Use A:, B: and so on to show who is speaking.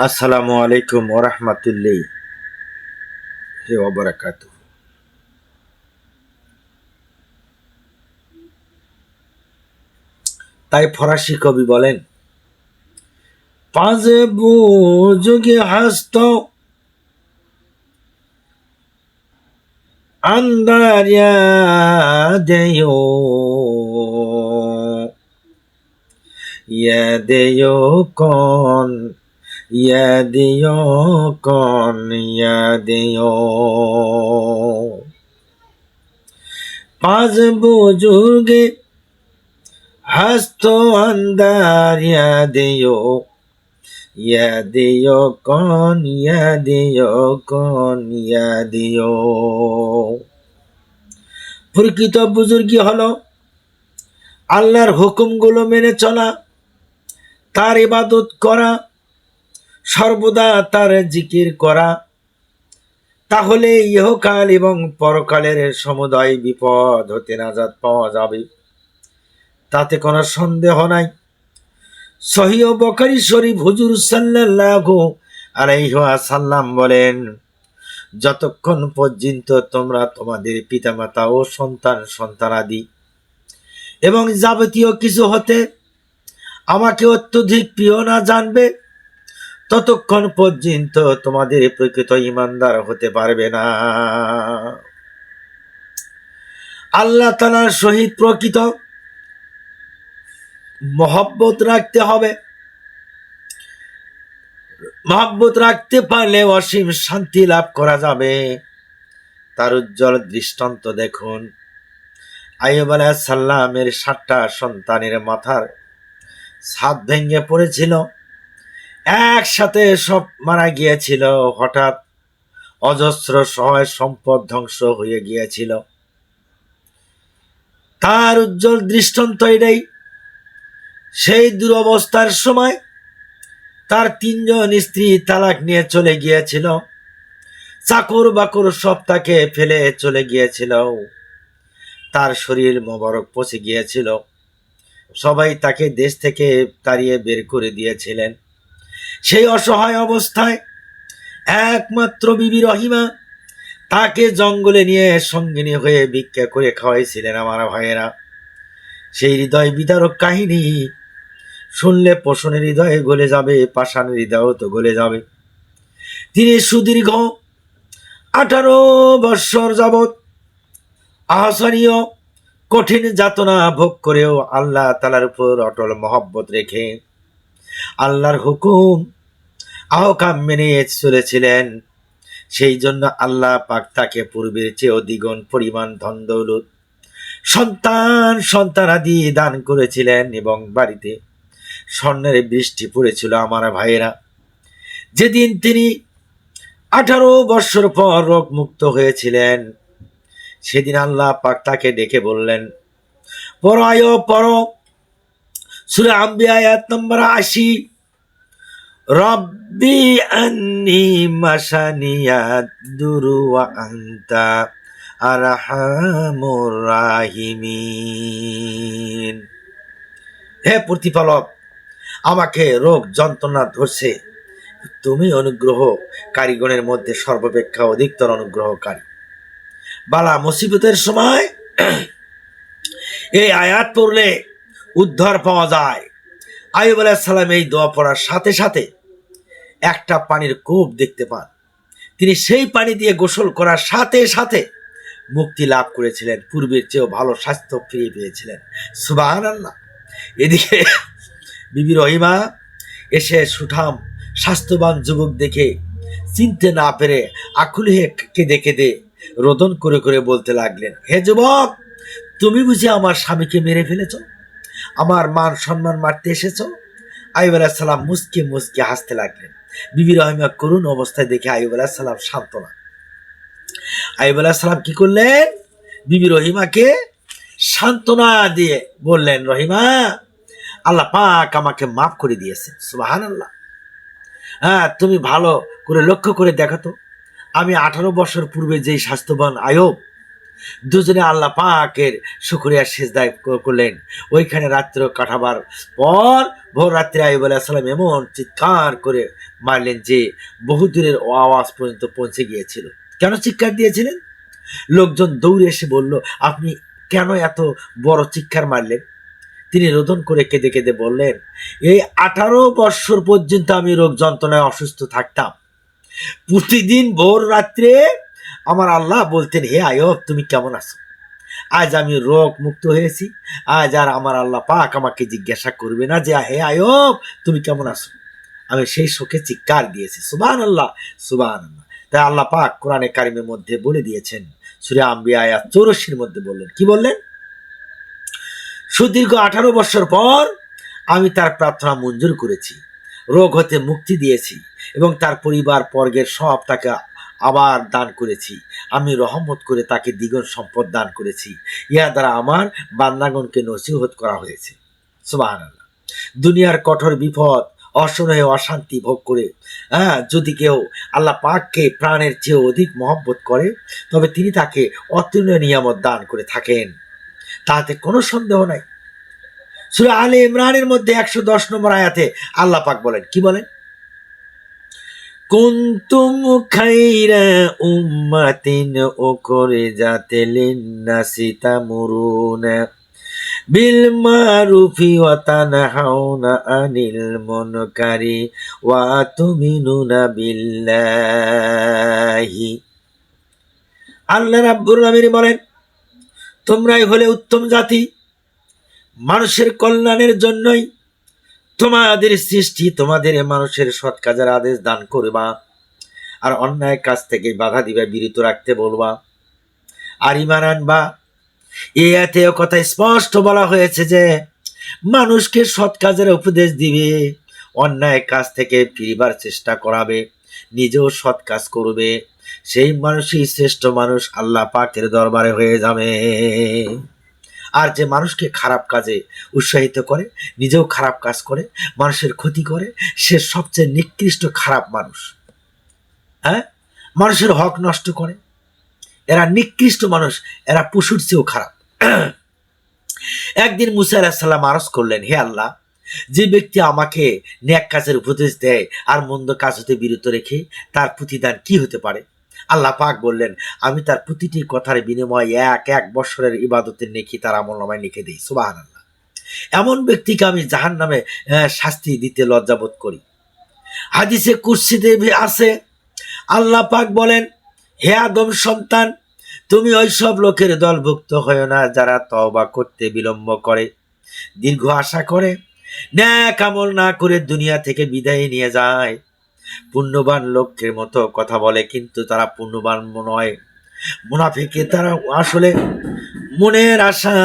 A: আসসালামু আলাইকুম ওরহমতুল্লাহি ওয়াবারাকাতুহু। তাই ফরাসি কবি বলেন, পাজে বুজুগি হাস্ত আন্দারিয়া দেয়ো দেয়ো কন দেয়ো কন দেয়ো পাঁচ বুজুর্গে হাস্তো अंदर दियो कौन दियो। প্রকৃত বুজুর্গি হলো আল্লাহর হুকুমগুলো মেনে চলা, তার ইবাদত করা, সর্বদা তার জিকির করা। তাহলে ইহকাল এবং পরকালের সমুদয় বিপদ হতে নাজাত পাওয়া যাবে, তাতে কোনো সন্দেহ নাই। সহিহ বুখারী শরীফ হুজুর সাল্লাল্লাহু আলাইহি ওয়াসাল্লাম বলেন, যতক্ষণ পর্যন্ত তোমরা তোমাদের পিতামাতা ও সন্তানাদি এবং যাবতীয় কিছু হতে আমাকে অত্যধিক প্রিয় না জানবে, ততক্ষণ পর্যন্ত তোমাদের প্রকৃত ঈমানদার হতে পারবে না। আল্লাহ তাআলার সহিত প্রকৃত মহব্বত রাখতে হবে। মহব্বত রাখতে পারলে অসীম শান্তি লাভ করা যাবে। তার উজ্জ্বল দৃষ্টান্ত দেখুন। আইয়ুব আলাইহিস সালামের 7টা সন্তানের মাথার ছাদ ভেঙে পড়েছিল, একসাথে সব মারা গিয়েছিল। হঠাৎ অজস্র সহায় সম্পদ ধ্বংস হয়ে গিয়েছিল। তার উজ্জ্বল দৃষ্টান্ত এটাই। সেই দুরবস্থার সময় তার 3জন স্ত্রী তালাক নিয়ে চলে গিয়েছিল, চাকর বাকর সব তাকে ফেলে চলে গিয়েছিল, তার শরীর মোবারক পচে গিয়েছিল, সবাই তাকে দেশ থেকে তাড়িয়ে বের করে দিয়েছিলেন। সেই অসহায় অবস্থায় একমাত্র বিবি রহিমা তাকে জঙ্গলে নিয়ে সঙ্গিনী হয়ে ভিক্ষা করে খাওয়াইছিলেন। আমার ভাইয়েরা, সেই হৃদয় বিদারক কাহিনী শুনলে পোষণের হৃদয়ে গলে যাবে, পাষাণের হৃদয়ও তো গলে যাবে। তিনি সুদীর্ঘ 18 বৎসর যাবৎ আহসানীয় কঠিন যাতনা ভোগ করেও আল্লাহ তাআলার উপর অটল মহব্বত রেখে আল্লাহর হুকুম আহকাম মেনে চলেছিলেন। সেই জন্য আল্লাহ পাক তাকে পূর্বের চেয়েও দ্বিগুণ পরিমাণ ধন দৌলত, সন্তানাদি দান করেছিলেন এবং বাড়িতে স্বর্ণের বৃষ্টি পড়েছিল। আমার ভাইয়েরা, যেদিন তিনি 18 বৎসর পর রোগ মুক্ত হয়েছিলেন, সেদিন আল্লাহ পাক তাকে ডেকে বললেন, পড়ো সূরা আম্বিয়া আয়াত নম্বর 80, রব্বি আন্নি মাসানিয়াদ দুরু ওয়া আনতা আরহামুর রাহিমিন। হে প্রতিপালক, আমাকে রোগ যন্ত্রণা ধরছে, তুমি অনুগ্রহ কারিগণের মধ্যে সর্বাপেক্ষা অধিকতর অনুগ্রহকারী। বালা মুসিবতের সময় এই আয়াত পড়লে উদ্ধার পাওয়া যায়। আইয়ুব আলাইহিস সালাম এই দোয়া পড়ার সাথে সাথে একটা পানির কূপ দেখতে পান। তিনি সেই পানি দিয়ে গোসল করার সাথে সাথে মুক্তি লাভ করেছিলেন, পূর্বের চেয়েও ভালো স্বাস্থ্য ফিরে পেয়েছিলেন। সুবহানাল্লাহ। এদিকে বিবি রহিমা এসে সুঠাম স্বাস্থ্যবান যুবক দেখে চিনতে না পেরে আকুল হয়ে কেঁদে কেঁদে রোদন করে করে বলতে লাগলেন, হে যুবক, তুমি বুঝি আমার স্বামীকে মেরে ফেলেছ, আমার মান সম্মান মারতে এসেছ? আইয়ুব আলাইহিস সালাম মুচকে মুচকে হাসতে লাগলেন। বিবি রহিমা করুণ অবস্থায় দেখে আইয়ুব আলাইহিস সালাম সান্ত্বনা। আইয়ুব আলাইহিস সালাম কি করলেন? বিবি রহিমাকে সান্ত্বনা দিয়ে বললেন, রহিমা, আল্লাহ পাক আমাকে মাফ করে দিয়েছেন। সুবহানাল্লাহ। হ্যাঁ, তুমি ভালো করে লক্ষ্য করে দেখো তো, আমি 18 বছর পূর্বে যেই স্বাস্থ্যবান আইয়ুব, দুজনে আল্লাহ পাকের শুকরিয়া সিজদায় করলেন। ওইখানে রাত্র কাটাবার পর ভোর রাত্রে আইয়ুব আলাইহিস সালাম এমন চিৎকার করে মারলেন যে বহুদূরের আওয়াজ পর্যন্ত পৌঁছে গিয়েছিল। কেন চিৎকার দিয়েছিলেন? লোকজন দৌড়ে এসে বলল, আপনি কেন এত বড় চিৎকার মারলেন? তিনি রোদন করে কেঁদে কেঁদে বললেন, এই 18 বৎসর পর্যন্ত আমি রোগ যন্ত্রণায় অসুস্থ থাকতাম। প্রতিদিন ভোর রাত্রে আমার আল্লাহ বলতেন, হে আইয়ুব তুমি কেমন আছো? আজ আমি রোগ মুক্ত হয়েছি, আজ আর আমার আল্লাহ পাক আমাকে জিজ্ঞাসা করবে না যে হে আইয়ুব তুমি কেমন আছো। আমি সেই শোকে চিৎকার দিয়েছি। সুবহানাল্লাহ, সুবহানাল্লাহ। তাই আল্লাহ পাক কোরআনে কারিমের মধ্যে বলে দিয়েছেন, সূরা আম্বিয়া আয়াত 84 মধ্যে বললেন, কি বললেন? সুদীর্ঘ 18 বছর পর আমি তার প্রার্থনা মঞ্জুর করেছি, রোগ হতে মুক্তি দিয়েছি এবং তার পরিবার বর্গের সব তাকে আবার দান করেছি। আমি রহমত করে তাকে দ্বিগুণ সম্পদ দান করেছি। ইহা দ্বারা আমার বান্দাগণকে নসিহত করা হয়েছে। সুবহানাল্লাহ। দুনিয়ার কঠোর বিপদ, অসহায় অশান্তি ভোগ করে যদি কেউ আল্লাহ পাককে প্রাণের চেয়ে অধিক মহব্বত করে, তবে তিনি তাকে অতুলনীয় নিয়ামত দান করে থাকেন, তাতে কোনো সন্দেহ নাই। সূরা আলে ইমরানের মধ্যে 110 নম্বর আয়াতে আল্লাহ পাক বলেন, কি বলেন? কুনতুম খাইরা উম্মাতিন উখরিজাত লিন-নাসি তামুরুনা বিল মারুফি ওয়া তানহাউনা আনিল মুনকারি ওয়া তুমিনুনা বিল্লাহি। আল্লাহ রাব্বুল আলামিন বলেন, তোমরাই হলে উত্তম জাতি, মানুষের কল্যাণের জন্যই তোমাদের সৃষ্টি, তোমাদের মানুষের সৎ কাজের আদেশ দান করবা আর অন্যায় কাজ থেকে বাধা দিবা, বিরত রাখতে বলবা আর ঈমান আনবা। এই আয়াতে কথা স্পষ্ট বলা হয়েছে যে মানুষকে সৎ কাজের উপদেশ দিবে, অন্যায় কাজ থেকে ফিরিবার চেষ্টা করাবে, নিজেও সৎ কাজ করবে। সেই মানুষই শ্রেষ্ঠ মানুষ আল্লাহ পাকের দরবারে হয়ে যাবে। আর যে মানুষকে খারাপ কাজে উৎসাহিত করে, নিজেও খারাপ কাজ করে, মানুষের ক্ষতি করে, সে সবচেয়ে নিকৃষ্ট খারাপ মানুষ। মানুষের হক নষ্ট করে, এরা নিকৃষ্ট মানুষ, এরা পশুর চেয়েও খারাপ। একদিন মুসা আলাইহিস সালাম আরজ করলেন, হে আল্লাহ, যে ব্যক্তি আমাকে নেক কাজের উপদেশ দেয় আর মন্দ কাজ হতে বিরত রেখে, তার প্রতিদান কি হতে পারে? আল্লাহ পাক বললেন, আমি তার প্রতিটি কথার বিনিময়ে এক বছরের ইবাদতের নেকি তার আমলনামায় লিখে দিই। সুবহানাল্লাহ। এমন ব্যক্তিকে আমি জাহান্নামে শাস্তি দিতে লজ্জাবোধ করি। হাদিসে কুরসিতে আছে, আল্লাহ পাক বলেন, হে আদম সন্তান, তুমি ওইসব লোকের দলভুক্ত হয় না যারা তওবা করতে বিলম্ব করে, দীর্ঘ আশা করে, নেক আমল না করে দুনিয়া থেকে বিদায় নিয়ে যায়। পুণ্যবান লোকের মতো কথা বলে কিন্তু তারা পুণ্যবান নয়। মুনাফিকে তারা আসলে মনের আশা